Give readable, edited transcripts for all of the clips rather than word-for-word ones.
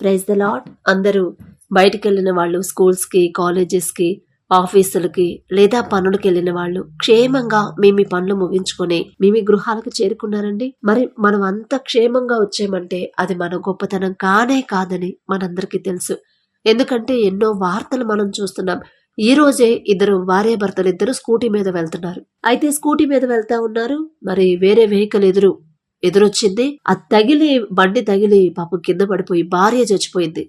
Praise the lord. అందరూ బయటికి వెళ్ళిన వాళ్ళు స్కూల్స్కి, కాలేజెస్కి, ఆఫీసులకి లేదా పనులకు వెళ్ళిన వాళ్ళు క్షేమంగా మీ పనులు ముగించుకొని మీ గృహాలకు చేరుకున్నారండి. మరి మనం అంత క్షేమంగా వచ్చామంటే అది మన గొప్పతనం కానే కాదని మనందరికీ తెలుసు. ఎందుకంటే ఎన్నో వార్తలు మనం చూస్తున్నాం. ఈ రోజే ఇద్దరు భార్యాభర్తలు ఇద్దరు స్కూటీ మీద వెళ్తున్నారు. అయితే స్కూటీ మీద వెళ్తా ఉన్నారు. మరి వేరే వెహికల్ ఎదురొచ్చింది. అది తగిలి బండి తగిలి పాపం కింద పడిపోయి భార్య చచ్చిపోయింది.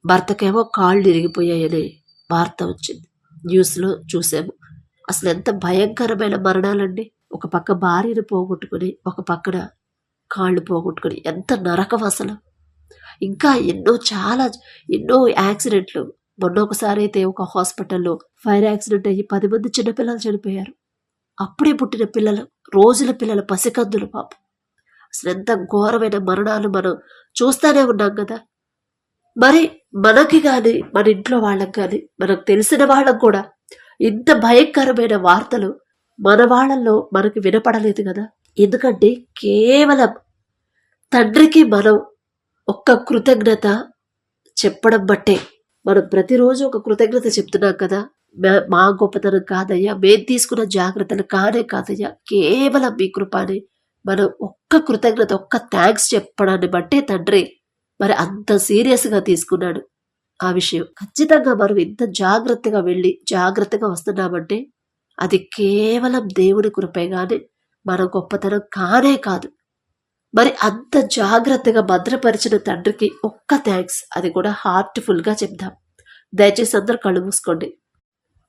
భర్తకేమో కాళ్ళు ఇరిగిపోయాయనే వార్త వచ్చింది. న్యూస్ లో చూసాము. అసలు ఎంత భయంకరమైన మరణాలండి. ఒక పక్క భార్యను పోగొట్టుకుని ఒక పక్కన కాళ్ళు పోగొట్టుకుని ఎంత నరకం అసలు. ఇంకా ఎన్నో యాక్సిడెంట్లు. మొన్న ఒకసారి అయితే ఒక హాస్పిటల్లో ఫైర్ యాక్సిడెంట్ అయ్యి 10 మంది చిన్నపిల్లలు చనిపోయారు. అప్పుడే పుట్టిన పిల్లలు, రోజుల పిల్లలు, పసికందులు పాపం. అసలు ఎంత ఘోరమైన మరణాలు మనం చూస్తూనే ఉన్నాం కదా. మరి మనకి కానీ మన ఇంట్లో వాళ్ళకి కానీ మనకు తెలిసిన వాళ్ళకు కూడా ఇంత భయంకరమైన వార్తలు మన వాళ్ళల్లో మనకి వినపడలేదు కదా. ఎందుకంటే కేవలం తండ్రికి మనం ఒక్క కృతజ్ఞత చెప్పడం బట్టే మనం ప్రతిరోజు ఒక కృతజ్ఞత చెప్తున్నాం కదా. మా గొప్పతనం కాదయ్యా, మేము తీసుకున్న జాగ్రత్తలు కానే కాదయ్యా, కేవలం మీ కృపాని మనం ఒక్క కృతజ్ఞత, ఒక్క థ్యాంక్స్ చెప్పడాన్ని బట్టే తండ్రి మరి అంత సీరియస్గా తీసుకున్నాడు ఆ విషయం. ఖచ్చితంగా మనం ఇంత జాగ్రత్తగా వెళ్ళి జాగ్రత్తగా వస్తున్నామంటే అది కేవలం దేవుడి కృపే గాని మన గొప్పతనం కానే కాదు. మరి అంత జాగ్రత్తగా భద్రపరిచిన తండ్రికి ఒక్క థ్యాంక్స్, అది కూడా హార్ట్ఫుల్గా చెప్దాం. దయచేసి అందరూ కళ్ళు మూసుకోండి.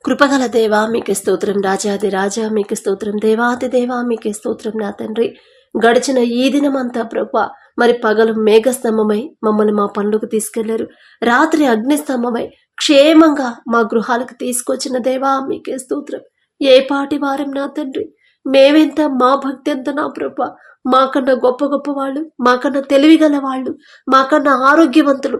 కృపగల దేవా మీకే స్తోత్రం, రాజాది రాజా మీకే స్తోత్రం, దేవాది దేవా మీకే స్తోత్రం నా తండ్రి. గడిచిన ఈ దినమంతా ప్రభా మరి పగలు మేఘస్తంభమై మమ్మల్ని మా పనులకు తీసుకెళ్లారు. రాత్రి అగ్నిస్తంభమై క్షేమంగా మా గృహాలకు తీసుకొచ్చిన దేవా మీకే స్తోత్రం. ఏ పాటి వారం నా తండ్రి, మేమెంత, మా భక్తి ఎంత నా ప్రభా. మాకన్నా గొప్ప గొప్ప వాళ్ళు, మాకన్నా తెలివిగల వాళ్ళు, మాకన్నా ఆరోగ్యవంతులు,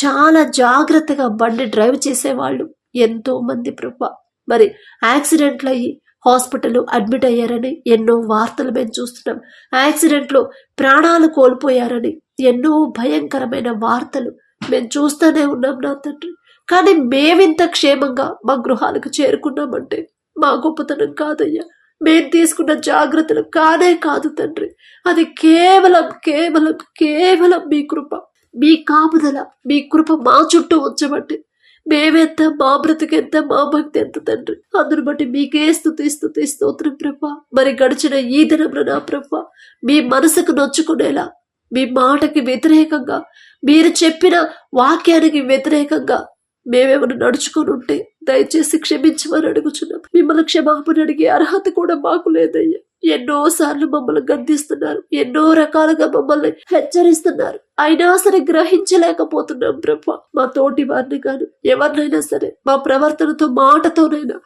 చాలా జాగ్రత్తగా బండి డ్రైవ్ చేసేవాళ్ళు ఎంతో మంది ప్రభా మరి యాక్సిడెంట్లు అయ్యి హాస్పిటల్ అడ్మిట్ అయ్యారని ఎన్నో వార్తలు మేము చూస్తున్నాం. యాక్సిడెంట్లో ప్రాణాలు కోల్పోయారని ఎన్నో భయంకరమైన వార్తలు మేము చూస్తూనే ఉన్నాం నా తండ్రి. కానీ మేమింత క్షేమంగా మా గృహాలకు చేరుకున్నామంటే మా గొప్పతనం కాదయ్యా, మేము తీసుకున్న జాగ్రత్తలు కానే కాదు తండ్రి. అది కేవలం కేవలం కేవలం మీ కృప, మీ కాపుదల, మీ కృప మా చుట్టూ ఉంచబట్టి మేమెంత, మా బ్రతికెంత, మా భక్తి ఎంత తండ్రి. అందును బట్టి మీకే స్తుతి స్తోత్రం ప్రభా. మరి గడిచిన ఈ దినంలో నా ప్రభా మీ మనసుకు నొచ్చుకునేలా, మీ మాటకి వ్యతిరేకంగా, మీరు చెప్పిన వాక్యానికి వ్యతిరేకంగా మేమేమైనా నడుచుకొని ఉంటే దయచేసి క్షమించమని అడుగుచున్నాం. మిమ్మల్ని క్షమాపణ అడిగే అర్హత కూడా మాకు లేదయ్యా. ఎన్నోసార్లు మమ్మల్ని గద్దిస్తున్నారు, ఎన్నో రకాలుగా మమ్మల్ని హెచ్చరిస్తున్నారు, అయినా సరే గ్రహించలేకపోతున్నాం ప్రభా. మా తోటి వారిని కానీ ఎవరినైనా సరే మా ప్రవర్తనతో, మాటతోనైనా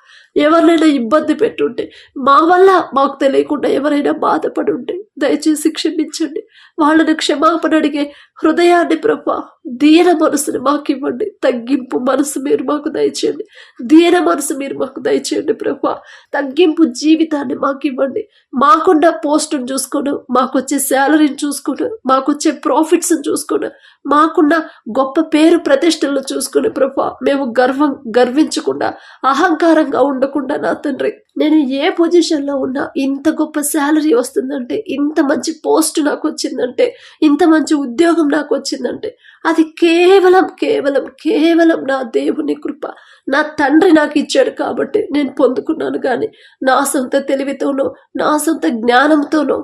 ఎవరినైనా ఇబ్బంది పెట్టుంటే, మా వల్ల మాకు తెలియకుండా ఎవరైనా బాధపడి ఉంటే దయచేసి క్షమించండి. వాళ్ళని క్షమాపణ అడిగే హృదయాన్ని ప్రభా, దీన మనసుని మాకు ఇవ్వండి. తగ్గింపు మనసు మీరు మాకు దయచేయండి. దీన మనసు మీరు మాకు దయచేయండి ప్రభా. తగ్గింపు జీవితాన్ని మాకు ఇవ్వండి. మాకున్న పోస్టును చూసుకోను, మాకొచ్చే శాలరీని చూసుకోను, మాకొచ్చే ప్రాఫిట్స్ చూసుకోను, మాకున్న గొప్ప పేరు ప్రతిష్టలను చూసుకుని ప్రభా మేము గర్వించకుండా, అహంకారంగా ఉండకుండా నా తండ్రి, నేను ఏ పొజిషన్లో ఉన్నా ఇంత గొప్ప శాలరీ వస్తుందంటే, ఇంత మంచి పోస్ట్ నాకు వచ్చిందంటే, ఇంత మంచి ఉద్యోగం నాకు వచ్చిందంటే అది కేవలం కేవలం కేవలం నా దేవుని కృప, నా తండ్రి నాకు ఇచ్చాడు కాబట్టి నేను పొందుకున్నాను. కానీ నా సొంత తెలివితోనో, నా సొంత జ్ఞానంతోనో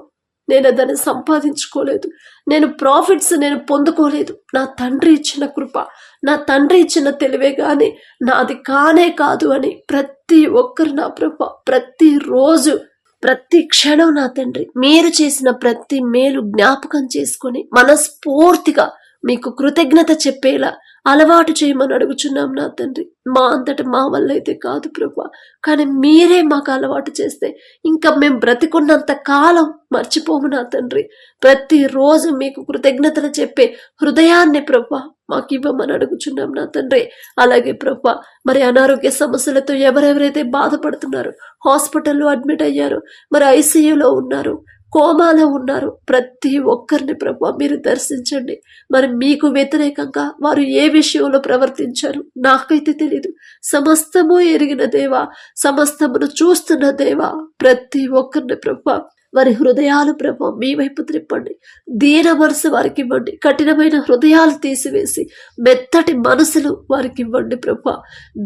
నేను దాన్ని సంపాదించుకోలేదు. నేను ప్రాఫిట్స్ నేను పొందుకోలేదు. నా తండ్రి ఇచ్చిన కృప, నా తండ్రి ఇచ్చిన తెలివే కానీ నాది కానే కాదు అని ప్రతి ఒక్కరు నా ప్రభ ప్రతిరోజు, ప్రతి క్షణం నా తండ్రి మీరు చేసిన ప్రతి మేలు జ్ఞాపకం చేసుకొని మనస్ఫూర్తిగా మీకు కృతజ్ఞత చెప్పేలా అలవాటు చేయమని అడుగుచున్నాం నా తండ్రి. మా అంతట మా వల్ల అయితే కాదు ప్రభా, కానీ మీరే మాకు అలవాటు చేస్తే ఇంకా మేము బ్రతికున్నంత కాలం మర్చిపోము నా తండ్రి. ప్రతిరోజు మీకు కృతజ్ఞతలు చెప్పే హృదయాన్ని ప్రభా మాకు ఇవ్వమని అడుగుచున్నాం నా తండ్రి. అలాగే ప్రభా మరి అనారోగ్య సమస్యలతో ఎవరెవరైతే బాధపడుతున్నారో, హాస్పిటల్లో అడ్మిట్ అయ్యారో, మరి ఐసీయూలో ఉన్నారు, కోమాలో ఉన్నారు, ప్రతి ఒక్కరిని ప్రభా మీరు దర్శించండి. మరి మీకు వ్యతిరేకంగా వారు ఏ విషయంలో ప్రవర్తించారు నాకైతే తెలీదు. సమస్తము ఎరిగిన దేవా, సమస్తమును చూస్తున్న దేవా, ప్రతి ఒక్కరిని ప్రభా వారి హృదయాలు ప్రభా మీ వైపు త్రిప్పండి. దీన మనసు వారికి ఇవ్వండి. కఠినమైన హృదయాలు తీసివేసి మెత్తటి మనసులు వారికి ఇవ్వండి ప్రభా.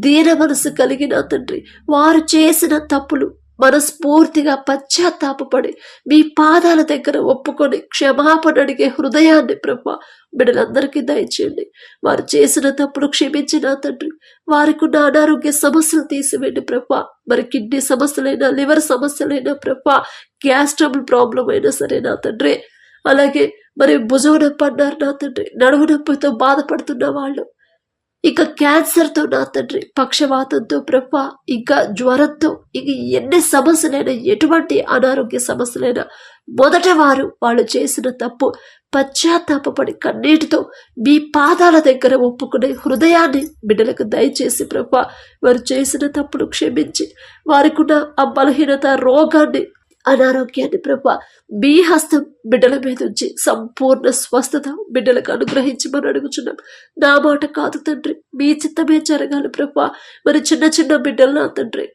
దీన మనసు కలిగిన తండ్రి, వారు చేసిన తప్పులు మనస్ఫూర్తిగా పశ్చాత్తాపపడి మీ పాదాల దగ్గర ఒప్పుకొని క్షమాపణ అడిగే హృదయాన్ని ప్రభా బిడ్డలందరికీ దయచేయండి. వారు చేసిన తప్పులు క్షమించిన తండ్రి, వారికి ఉన్న అనారోగ్య సమస్యలు తీసివేయండి ప్రభా. మరి కిడ్నీ సమస్యలైనా, లివర్ సమస్యలైనా ప్రభా, గ్యాస్ ట్రబుల్ ప్రాబ్లం అయినా సరే నా తండ్రి, అలాగే మరి భుజం నొప్పి అన్నారు నా తండ్రి, నడుము నొప్పితో బాధపడుతున్న వాళ్ళు, ఇక క్యాన్సర్తో నా తండ్రి, పక్షవాతంతో ప్రభా, ఇంకా జ్వరంతో, ఇక ఎన్ని సమస్యలైనా, ఎటువంటి అనారోగ్య సమస్యలైనా మొదట వాళ్ళు చేసిన తప్పు పశ్చాత్తాపడి కన్నీటితో మీ పాదాల దగ్గర ఒప్పుకునే హృదయాన్ని బిడ్డలకు దయచేసి ప్రభా, వారు చేసిన తప్పులు క్షమించి వారికున్న ఆ బలహీనత, రోగాన్ని, అనారోగ్యాన్ని ప్రభా మీ హస్తం బిడ్డల మీద ఉంచి సంపూర్ణ స్వస్థత బిడ్డలకు అనుగ్రహించమని అడుగుచున్నాం. నా మాట కాదు తండ్రి, మీ చిత్తమే జరగాలి ప్రభా. మరి చిన్న చిన్న బిడ్డలు నా తండ్రి,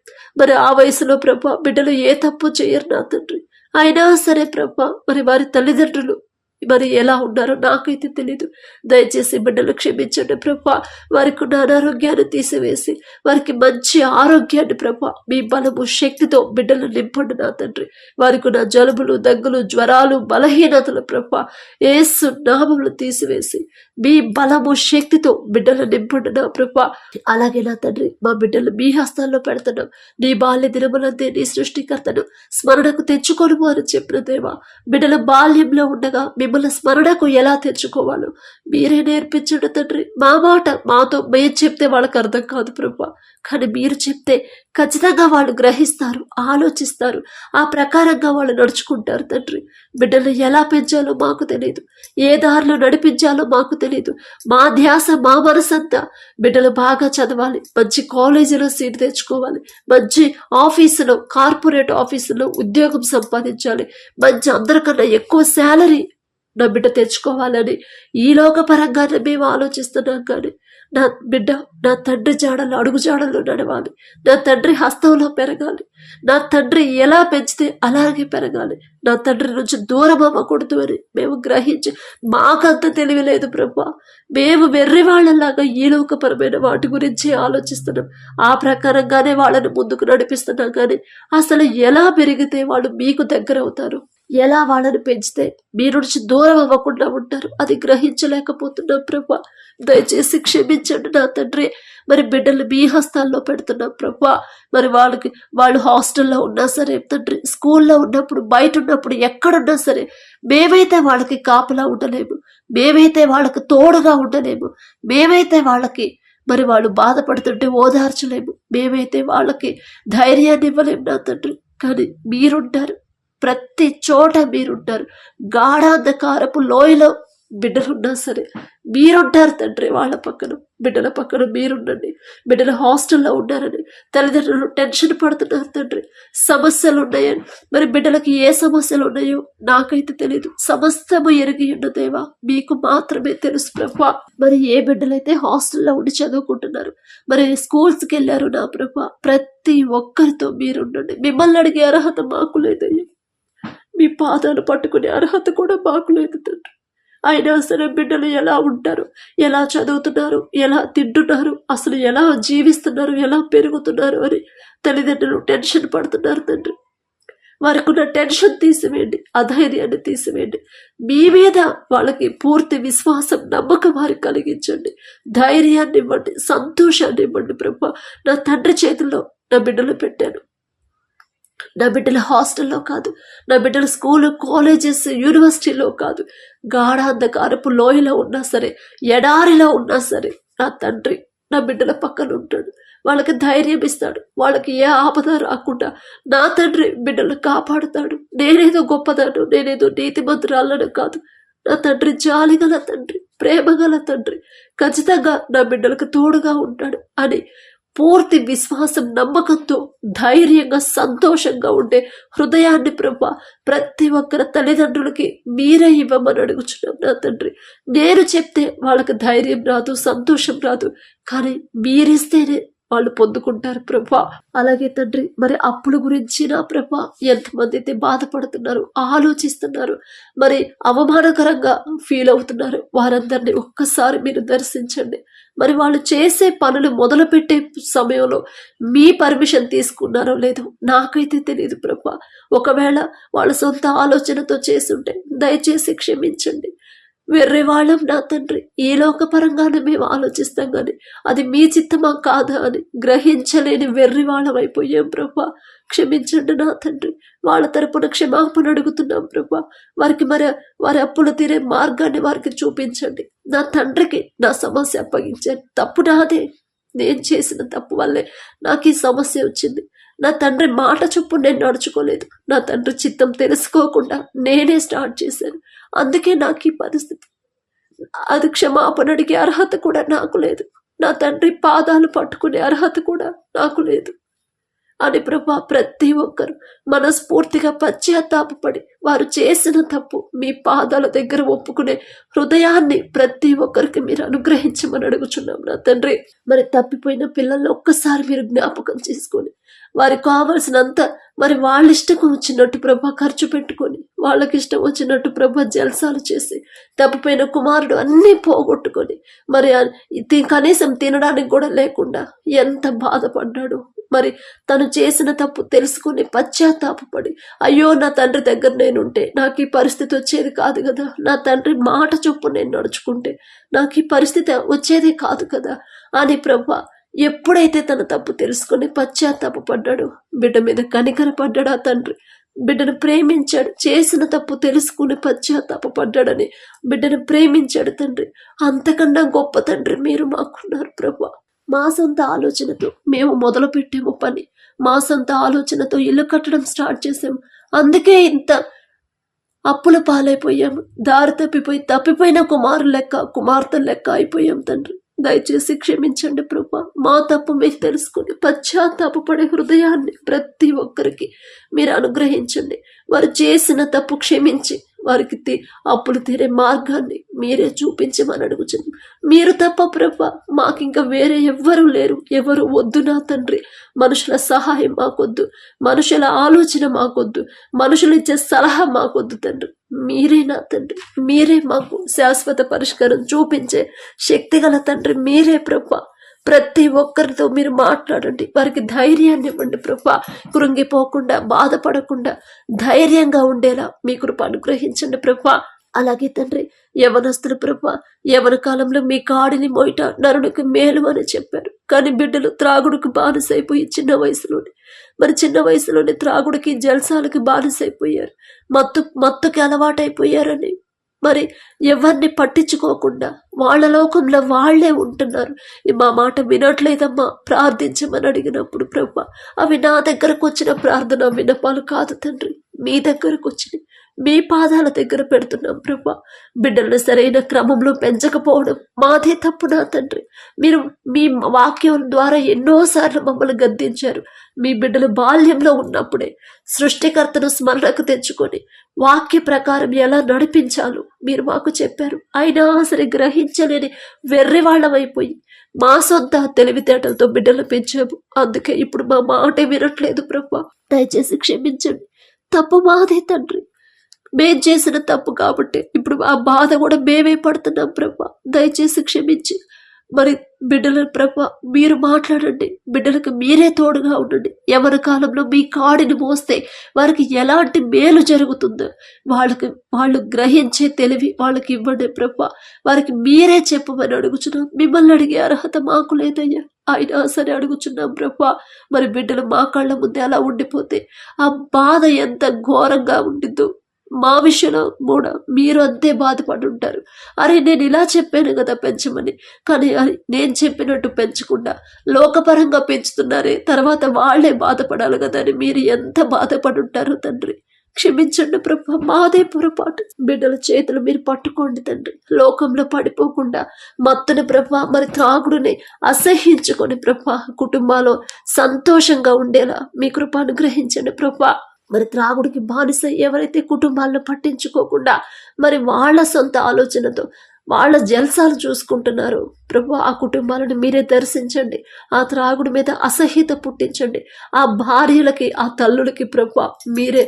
మరి ఆ వయసులో ప్రభా బిడ్డలు ఏ తప్పు చేయరు నా తండ్రి, అయినా సరే ప్రభా మరి వారి తల్లిదండ్రులు మరి ఎలా ఉన్నారో నాకైతే తెలీదు. దయచేసి బిడ్డలు క్షమించండి ప్రభా. వారికి ఉన్న అనారోగ్యాన్ని తీసివేసి వారికి మంచి ఆరోగ్యాన్ని ప్రభా మీ బలము, శక్తితో బిడ్డలు నింపండి నా తండ్రి. వారికి ఉన్న జలుబులు, దగ్గులు, జ్వరాలు, బలహీనతలు ప్రభా యేసు నామములు తీసివేసి మీ బలము, శక్తితో బిడ్డలు నింపండి నా ప్రభా. అలాగే నా తండ్రి, మా బిడ్డలు మీ హస్తాల్లో పెడుతున్నాం. నీ బాల్య దినములందే నీ సృష్టికర్తను స్మరణకు తెచ్చుకోను అని చెప్పిన దేవా, బిడ్డల బాల్యంలో ఉండగా మిమ్మల్ని స్మరణకు ఎలా తెచ్చుకోవాలో మీరే నేర్పించండి తండ్రి. మా మాట మాతో మేము చెప్తే వాళ్ళకి అర్థం కాదు ప్రభా, కానీ మీరు చెప్తే ఖచ్చితంగా వాళ్ళు గ్రహిస్తారు, ఆలోచిస్తారు, ఆ ప్రకారంగా వాళ్ళు నడుచుకుంటారు తండ్రి. బిడ్డలు ఎలా పెంచాలో మాకు తెలియదు, ఏ దారిలో నడిపించాలో మాకు తెలియదు. మా ధ్యాస, మా మనసంతా బిడ్డలు బాగా చదవాలి, మంచి కాలేజీలో సీట్ తెచ్చుకోవాలి, మంచి ఆఫీసులో, కార్పొరేట్ ఆఫీసులో ఉద్యోగం సంపాదించాలి, మంచి అందరికన్నా ఎక్కువ శాలరీ నా బిడ్డ తెచ్చుకోవాలని ఈ లోకపరంగానే మేము ఆలోచిస్తున్నాం. కానీ నా బిడ్డ నా తండ్రి జాడలు, అడుగు జాడల్లో నడవాలి, నా తండ్రి హస్తంలో పెరగాలి, నా తండ్రి ఎలా పెంచితే అలాగే పెరగాలి, నా తండ్రి నుంచి దూరం అవ్వకూడదు అని మేము గ్రహించి, మాకంత తెలివి లేదు ప్రభా. మేము వెర్రి వాళ్ళలాగా ఈ లోకపరమైన వాటి గురించి ఆలోచిస్తున్నాం, ఆ ప్రకారంగానే వాళ్ళని ముందుకు నడిపిస్తున్నాం. కానీ అసలు ఎలా పెరిగితే వాళ్ళు మీకు దగ్గర అవుతారు, ఎలా వాళ్ళని పెంచితే మీ నుంచి దూరం అవ్వకుండా ఉంటారు, అది గ్రహించలేకపోతున్నాం ప్రభా. దయచేసి క్షమించండి నా తండ్రి. మరి బిడ్డలు మీ హస్తాల్లో పెడుతున్నాం ప్రభా. మరి వాళ్ళు హాస్టల్లో ఉన్నా సరే తండ్రి, స్కూల్లో ఉన్నప్పుడు, బయట ఉన్నప్పుడు, ఎక్కడున్నా సరే మేమైతే వాళ్ళకి కాపలా ఉండలేము, మేమైతే వాళ్ళకి తోడుగా ఉండలేము, మేమైతే వాళ్ళకి మరి వాళ్ళు బాధపడుతుంటే ఓదార్చలేము, మేమైతే వాళ్ళకి ధైర్యాన్ని ఇవ్వలేము నా తండ్రి. కానీ మీరుంటారు, ప్రతి చోట మీరుంటారు. గాఢాంధకారపు లోయలో బిడ్డలున్నా సరే మీరుంటారు తండ్రి. వాళ్ళ పక్కన, బిడ్డల పక్కన మీరుండండి. బిడ్డల హాస్టల్లో ఉన్నారని తల్లిదండ్రులు టెన్షన్ పడుతున్నారు తండ్రి, సమస్యలు ఉన్నాయని. మరి బిడ్డలకి ఏ సమస్యలు ఉన్నాయో నాకైతే తెలియదు, సమస్తము ఎరిగి ఉన్న దేవా మీకు మాత్రమే తెలుసు ప్రభా. మరి ఏ బిడ్డలైతే హాస్టల్లో ఉండి చదువుకుంటున్నారు, మరి స్కూల్స్కి వెళ్ళారు నా ప్రభా, ప్రతి ఒక్కరితో మీరుండండి. మిమ్మల్ని అడిగే అర్హత మాకు లేదయ్యా, మీ పాదాలు పట్టుకునే అర్హత కూడా మాకు లేదు తండ్రి. అయినా సరే బిడ్డలు ఎలా ఉంటారు, ఎలా చదువుతున్నారు, ఎలా తింటున్నారు, అసలు ఎలా జీవిస్తున్నారు, ఎలా పెరుగుతున్నారు అని తల్లిదండ్రులు టెన్షన్ పడుతున్నారు తండ్రి. వారికి ఉన్న టెన్షన్ తీసివేయండి, అధైర్యాన్ని తీసివేయండి. మీ మీద వాళ్ళకి పూర్తి విశ్వాసం, నమ్మకం వారికి కలిగించండి, ధైర్యాన్ని ఇవ్వండి, సంతోషాన్ని ఇవ్వండి ప్రభా. నా తండ్రి చేతుల్లో నా బిడ్డలు పెట్టాను. నా బిడ్డల హాస్టల్లో కాదు, నా బిడ్డల స్కూల్, కాలేజెస్, యూనివర్సిటీలో కాదు, గాఢాంధకారపు లోయలో ఉన్నా సరే, ఎడారిలో ఉన్నా సరే నా తండ్రి నా బిడ్డల పక్కన ఉంటాడు, వాళ్ళకి ధైర్యం ఇస్తాడు, వాళ్ళకి ఏ ఆపద రాకుండా నా తండ్రి బిడ్డలు కాపాడుతాడు. నేనేదో గొప్పదాను, నేనేదో నీతిమంతురాలను కాదు, నా తండ్రి జాలిగల తండ్రి, ప్రేమగల తండ్రి, ఖచ్చితంగా నా బిడ్డలకు తోడుగా ఉంటాడు అని పూర్తి విశ్వాసం నమ్మకంతో ధైర్యంగా సంతోషంగా ఉండే హృదయాన్ని ప్రభా ప్రతి ఒక్కరి తల్లిదండ్రులకి మీరే ఇవ్వమని అడుగుచున్నాం నా తండ్రి. నేను చెప్తే వాళ్ళకి ధైర్యం రాదు, సంతోషం రాదు, కానీ మీరిస్తేనే వాళ్ళు పొందుకుంటారు ప్రభా. అలాగే తండ్రి, మరి అప్పుల గురించి నా ప్రభా ఎంతమంది అయితే బాధపడుతున్నారు, ఆలోచిస్తున్నారు, మరి అవమానకరంగా ఫీల్ అవుతున్నారు, వారందరినీ ఒక్కసారి మీరు దర్శించండి. మరి వాళ్ళు చేసే పనులు మొదలు పెట్టే సమయంలో మీ పర్మిషన్ తీసుకున్నారో లేదో నాకైతే తెలియదు ప్రభా. ఒకవేళ వాళ్ళ సొంత ఆలోచనతో చేసుంటే దయచేసి క్షమించండి. వెర్రి వాళ్ళం నా తండ్రి, ఈ లోకపరంగానే మేము ఆలోచిస్తాం కానీ అది మీ చిత్తమా కాదా అని గ్రహించలేని వెర్రి వాళ్ళం అయిపోయాం ప్రభా. క్షమించండి నా తండ్రి. వాళ్ళ తరపున క్షమాపణ అడుగుతున్నాం ప్రభా. వారి అప్పులు తీరే మార్గాన్ని వారికి చూపించండి. నా తండ్రికి నా సమస్య అప్పగించండి. తప్పు నాదే, నేను చేసిన తప్పు వల్లే నాకు ఈ సమస్య వచ్చింది. నా తండ్రి మాట చొప్పున నేను నడుచుకోలేదు. నా తండ్రి చిత్తం తెలుసుకోకుండా నేనే స్టార్ట్ చేశాను. అందుకే నాకు ఈ పరిస్థితి. అది క్షమాపణ అడిగే అర్హత కూడా నాకు లేదు. నా తండ్రి పాదాలు పట్టుకునే అర్హత కూడా నాకు లేదు అని ప్రభా ప్రతి ఒక్కరు మనస్ఫూర్తిగా పశ్చాత్తాపపడి వారు చేసిన తప్పు మీ పాదాల దగ్గర ఒప్పుకునే హృదయాన్ని ప్రతి ఒక్కరికి మీరు అనుగ్రహించమని అడుగుచున్నాం నా తండ్రి. మరి తప్పిపోయిన పిల్లల్ని ఒక్కసారి మీరు జ్ఞాపకం చేసుకొని వారికి కావలసినంత మరి వాళ్ళ ఇష్టం వచ్చినట్టు ప్రభా ఖర్చు పెట్టుకొని వాళ్ళకి ఇష్టం వచ్చినట్టు ప్రభా జల్సాలు చేసి తప్పిపోయిన కుమారుడు అన్నీ పోగొట్టుకొని మరి కనీసం తినడానికి కూడా లేకుండా ఎంత బాధపడ్డాడు. మరి తను చేసిన తప్పు తెలుసుకుని పశ్చాత్తాపడి అయ్యో నా తండ్రి దగ్గర నేనుంటే నాకు ఈ పరిస్థితి వచ్చేది కాదు కదా, నా తండ్రి మాట చొప్పు నేను నడుచుకుంటే నాకు ఈ పరిస్థితి వచ్చేది కాదు కదా అని ప్రభా ఎప్పుడైతే తన తప్పు తెలుసుకుని పశ్చాత్తాపడ్డాడో బిడ్డ మీద కనికరపడ్డాడు ఆ తండ్రి. బిడ్డను ప్రేమించాడు. చేసిన తప్పు తెలుసుకుని పశ్చాత్తాపడ్డాడని బిడ్డను ప్రేమించాడు తండ్రి. అంతకన్నా గొప్ప తండ్రి మీరు మాకున్నారు ప్రభా. మా సొంత ఆలోచనతో మేము మొదలు పెట్టాము పని, మా సొంత ఆలోచనతో ఇల్లు కట్టడం స్టార్ట్ చేసాము. అందుకే ఇంత అప్పుల పాలైపోయాము. దారి తప్పిపోయిన కుమార్తె లెక్క అయిపోయాం తండ్రి. దయచేసి క్షమించండి ప్రభా. మా తప్పు మీరు తెలుసుకుని పశ్చాత్తాపపడే హృదయాన్ని ప్రతి ఒక్కరికి మీరు అనుగ్రహించండి. వారు చేసిన తప్పు క్షమించి వారికి అప్పులు తీరే మార్గాన్ని మీరే చూపించమని అడుగుచున్నాం. మీరు తప్ప ప్రభా మాకింక వేరే ఎవ్వరూ లేరు, ఎవరు వద్దు నా తండ్రి. మనుషుల సహాయం మాకొద్దు, మనుషుల ఆలోచన మాకొద్దు, మనుషులు ఇచ్చే సలహా మాకొద్దు తండ్రి. మీరే నా తండ్రి, మీరే మాకు శాశ్వత పరిష్కారం చూపించే శక్తి గల తండ్రి మీరే ప్రభా. ప్రతి ఒక్కరితో మీరు మాట్లాడండి, వారికి ధైర్యాన్ని ఇవ్వండి ప్రభా. కృంగిపోకుండా బాధపడకుండా ధైర్యంగా ఉండేలా మీ కృప అనుగ్రహించండి ప్రభా. అలాగే తండ్రి, యవనస్తులు ప్రభా యవన కాలంలో మీ కాడిని మోయట నరునికి మేలు అని చెప్పారు. కానీ బిడ్డలు త్రాగుడికి బానిసైపోయి చిన్న వయసులోనే త్రాగుడికి జల్సాలకి బానిసైపోయారు, మత్తుకి అలవాటైపోయారని మరి ఎవరిని పట్టించుకోకుండా వాళ్ళ లోకంలో వాళ్లే ఉంటున్నారు. మా మాట వినట్లేదమ్మా, ప్రార్థించమని అడిగినప్పుడు ప్రభా అవి నా దగ్గరకు వచ్చిన ప్రార్థన విన్నపాలు కాదు తండ్రి, మీ దగ్గరకు వచ్చినాయి. మీ పాదాల దగ్గర పెడుతున్నాం ప్రభా. బిడ్డలను సరైన క్రమంలో పెంచకపోవడం మాదే తప్పు నా తండ్రి. మీరు మీ వాక్యం ద్వారా ఎన్నోసార్లు మమ్మల్ని గద్దించారు. మీ బిడ్డలు బాల్యంలో ఉన్నప్పుడే సృష్టికర్తను స్మరణకు తెచ్చుకొని వాక్య ప్రకారం ఎలా నడిపించాలో మీరు మాకు చెప్పారు. అయినా సరే గ్రహించలేని వెర్రి వాళ్ళమైపోయి మా సొంత తెలివితేటలతో బిడ్డలు పెంచాము. అందుకే ఇప్పుడు మా మాట వినట్లేదు ప్రభా. దయచేసి క్షమించండి. తప్పు మాదే తండ్రి, మేం చేసిన తప్పు కాబట్టి ఇప్పుడు ఆ బాధ కూడా మేమే పడుతున్నాం ప్రభా. దయచేసి క్షమించి మరి బిడ్డల ప్రభా మీరు మాట్లాడండి. బిడ్డలకు మీరే తోడుగా ఉండండి. ఎవరి కాలంలో మీ కాడిని మోస్తే వారికి ఎలాంటి మేలు జరుగుతుందో వాళ్ళు గ్రహించే తెలివి వాళ్ళకి ఇవ్వండి ప్రభా. వారికి మీరే చెప్పమని అడుగుచున్నాం. మిమ్మల్ని అడిగే అర్హత మాకు లేదయ్యా, అయినా సరే అడుగుచున్నాం ప్రభా. మరి బిడ్డలు మా కళ్ళ ముందే అలా ఉండిపోతే ఆ బాధ ఎంత ఘోరంగా ఉండిద్దో మా విషయంలో కూడా మీరు అంతే బాధపడి ఉంటారు. అరే నేను ఇలా చెప్పాను కదా పెంచమని, కానీ నేను చెప్పినట్టు పెంచకుండా లోకపరంగా పెంచుతున్నారే, తర్వాత వాళ్లే బాధపడాలి కదా అని మీరు ఎంత బాధపడి ఉంటారు తండ్రి. క్షమించండి ప్రభా, మాదే పొరపాటు. బిడ్డల చేతులు మీరు పట్టుకోండి తండ్రి, లోకంలో పడిపోకుండా మత్తుని ప్రభా, మరి త్రాగుడుని అసహ్యించుకొని ప్రభా, కుటుంబాల్లో సంతోషంగా ఉండేలా మీ కృప అనుగ్రహించండి ప్రభా. మరి త్రాగుడికి బానిస ఎవరైతే కుటుంబాలను పట్టించుకోకుండా మరి వాళ్ళ సొంత ఆలోచనతో వాళ్ళ జల్సాలు చూసుకుంటున్నారు ప్రభు, ఆ కుటుంబాలను మీరే దర్శించండి. ఆ త్రాగుడి మీద అసహ్యత పుట్టించండి. ఆ భార్యలకి, ఆ తల్లులకి ప్రభు మీరే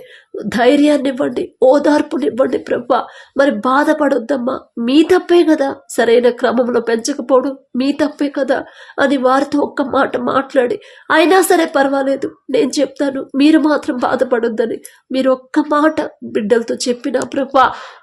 ధైర్యాన్ని ఇవ్వండి, ఓదార్పునివ్వండి ప్రభు. మరి బాధపడొద్దమ్మా, మీ తప్పే కదా, సరైన క్రమంలో పెంచకపోవడం మీ తప్పే కదా అని వారితో ఒక్క మాట మాట్లాడి, అయినా సరే పర్వాలేదు నేను చెప్తాను, మీరు మాత్రం బాధపడొద్దని మీరు ఒక్క మాట బిడ్డలతో చెప్పిన ప్రభు,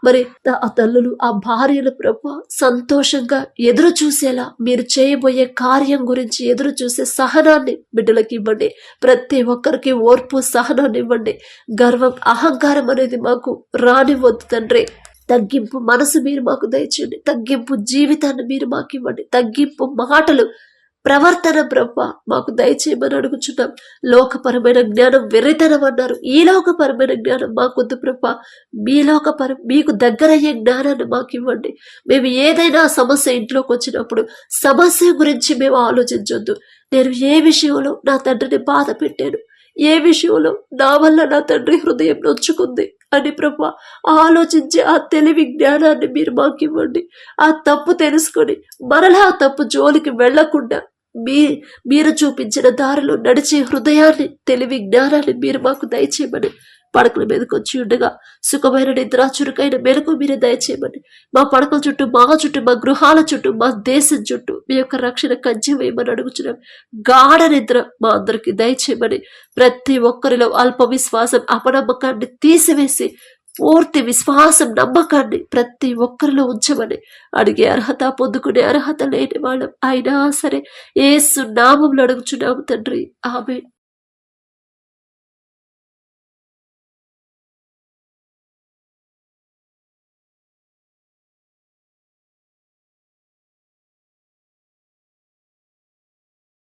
మరి ఆ తల్లులు, ఆ భార్యలు ప్రభు సంతోషంగా ఎదురు చూసేలా మీరు చేయబోయే కార్యం గురించి ఎదురు చూసే సహనాన్ని బిడ్డలకి ఇవ్వండి. ప్రతి ఒక్కరికి ఓర్పు, సహనాన్ని ఇవ్వండి. గర్వం, అహంకారం అనేది మాకు రానివ్వద్దు తండ్రి. తగ్గింపు మనసు మీరు మాకు దయచేయండి. తగ్గింపు జీవితాన్ని మీరు మాకు ఇవ్వండి. తగ్గింపు మాటలు, ప్రవర్తన ప్రభ మాకు దయచేయమని అడుగుచున్నాం. లోకపరమైన జ్ఞానం వెర్రితనం అన్నారు, ఈ లోకపరమైన జ్ఞానం మాకొద్దు ప్రభ. మీకు దగ్గరయ్యే జ్ఞానాన్ని మాకు ఇవ్వండి. మేము ఏదైనా సమస్య ఇంట్లోకి వచ్చినప్పుడు సమస్య గురించి మేము ఆలోచించొద్దు. నేను ఏ విషయంలో నా తండ్రిని బాధ పెట్టాను, ఏ విషయంలో నా వల్ల నా తండ్రి హృదయం నొచ్చుకుంది అని ప్రభా ఆలోచించి ఆ తెలివి జ్ఞానాన్ని మీరు మాకు ఇవ్వండి. ఆ తప్పు తెలుసుకొని మరలా ఆ తప్పు జోలికి వెళ్లకుండా మీరు చూపించిన దారిలో నడిచే హృదయాన్ని, తెలివి జ్ఞానాన్ని మీరు మాకు దయచేయమని పడకల మీదకి వచ్చి ఉండగా సుఖమైన నిద్ర, చురుకైన మెలకు మీరే దయచేయమని మా పడకల చుట్టూ, మా చుట్టూ, మా గృహాల చుట్టూ, మా దేశం చుట్టూ మీ యొక్క రక్షణ కంచె వేయమని అడుగుతున్నాం. గాఢ నిద్ర మా అందరికి దయచేయమని, ప్రతి ఒక్కరిలో అల్ప విశ్వాసం, అపనమ్మకాన్ని తీసివేసి పూర్తి విశ్వాసం, నమ్మకాన్ని ప్రతి ఒక్కరిలో ఉంచమని అడిగే అర్హత, పొందుకునే అర్హత లేని వాళ్ళం అయినా సరే యేసు నామములో అడుగుచున్నాము తండ్రి. ఆమేన్.